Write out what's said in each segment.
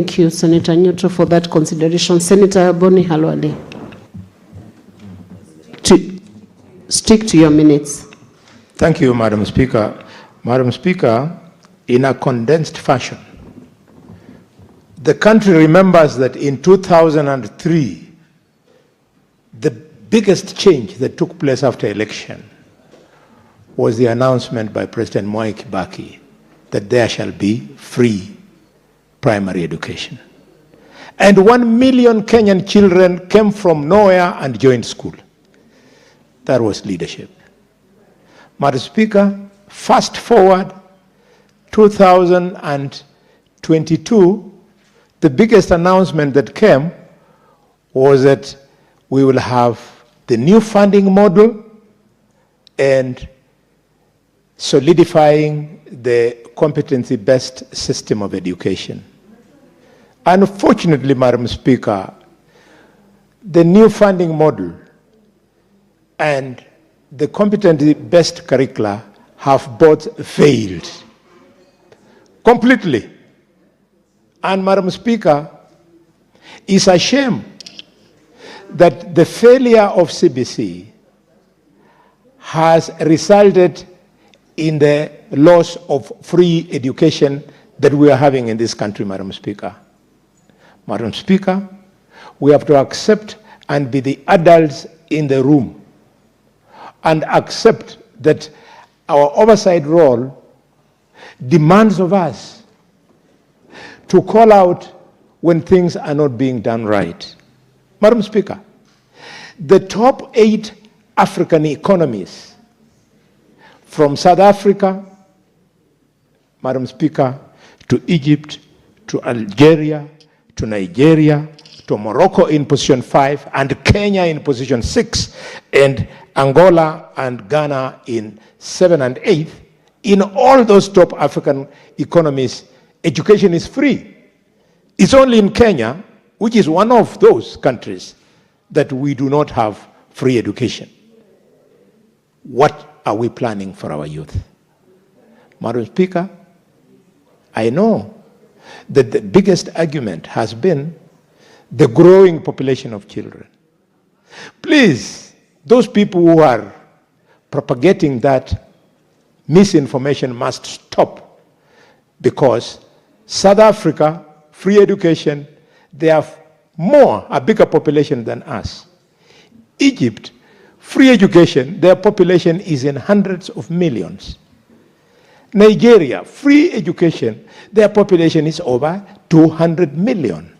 Thank you, Senator Nyoto, for that consideration. Senator Boni Khalwale. Stick to your minutes. Thank you, Madam Speaker. Madam Speaker, in a condensed fashion, the country remembers that in 2003, the biggest change that took place after election was the announcement by President Mwai Kibaki that there shall be free primary education. And 1 million Kenyan children came from nowhere and joined school. That was leadership. Madam Speaker, fast forward 2022, the biggest announcement that came was that we will have the new funding model and solidifying the competency-based system of education. Unfortunately, Madam Speaker, the new funding model and the competency-based curricula have both failed completely. And Madam Speaker, it's a shame that the failure of CBC has resulted in the loss of free education that we are having in this country, Madam Speaker. Madam Speaker, we have to accept and be the adults in the room and accept that our oversight role demands of us to call out when things are not being done right. Madam Speaker, the top 8 African economies, from South Africa, Madam Speaker, to Egypt, to Algeria, to Nigeria, to Morocco in position 5, and Kenya in position 6, and Angola and Ghana in 7 and 8. In all those top African economies, education is free. It's only in Kenya, which is one of those countries, that we do not have free education. What are we planning for our youth? Madam Speaker, I know that the biggest argument has been the growing population of children. Please, those people who are propagating that misinformation must stop, because South Africa, free education, they have a bigger population than us. Egypt, free education, their population is in hundreds of millions. Nigeria, free education, their population is over 200 million.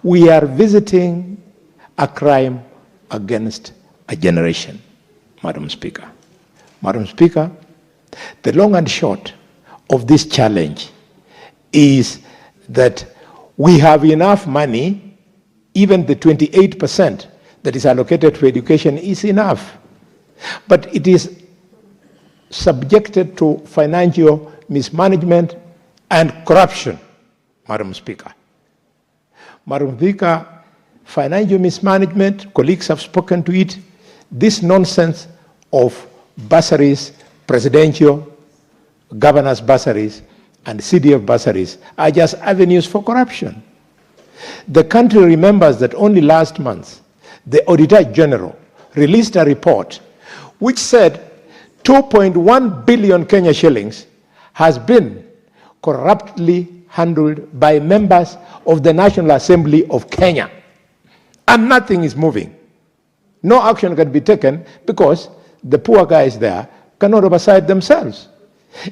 We are visiting a crime against a generation, Madam Speaker. Madam Speaker, the long and short of this challenge is that we have enough money. Even the 28% that is allocated to education is enough, but it is subjected to financial mismanagement and corruption, Madam Speaker. Madam Speaker, financial mismanagement, colleagues have spoken to it. This nonsense of bursaries, presidential, governors' bursaries, and CDF bursaries are just avenues for corruption. The country remembers that only last month, the Auditor General released a report which said 2.1 billion Kenya shillings has been corruptly handled by members of the National Assembly of Kenya. And nothing is moving. No action can be taken because the poor guys there cannot oversight themselves.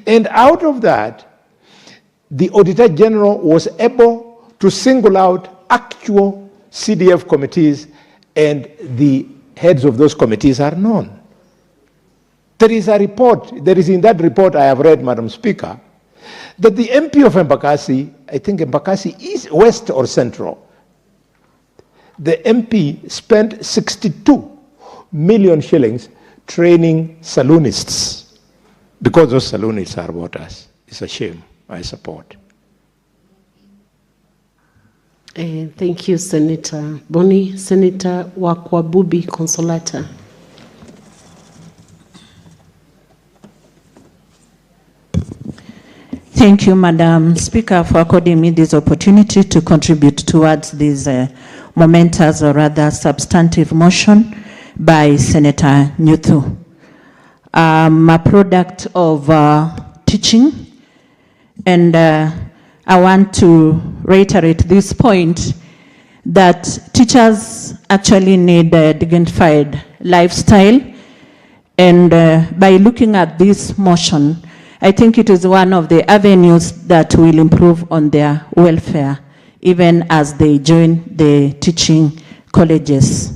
And out of that, the Auditor General was able to single out actual CDF committees, and the heads of those committees are known. There is a report, in that report I have read, Madam Speaker, that the MP of Embakasi, I think Embakasi is west or central, the MP spent 62 million shillings training saloonists, because those saloonists are voters. It's a shame. I support. Thank you, Senator Boni. Senator Wakwabubi Consolata. Thank you, Madam Speaker, for according me this opportunity to contribute towards this momentous or rather substantive motion by Senator Nyuthu. I'm a product of teaching, and I want to reiterate this point that teachers actually need a dignified lifestyle, and by looking at this motion, I think it is one of the avenues that will improve on their welfare, even as they join the teaching colleges.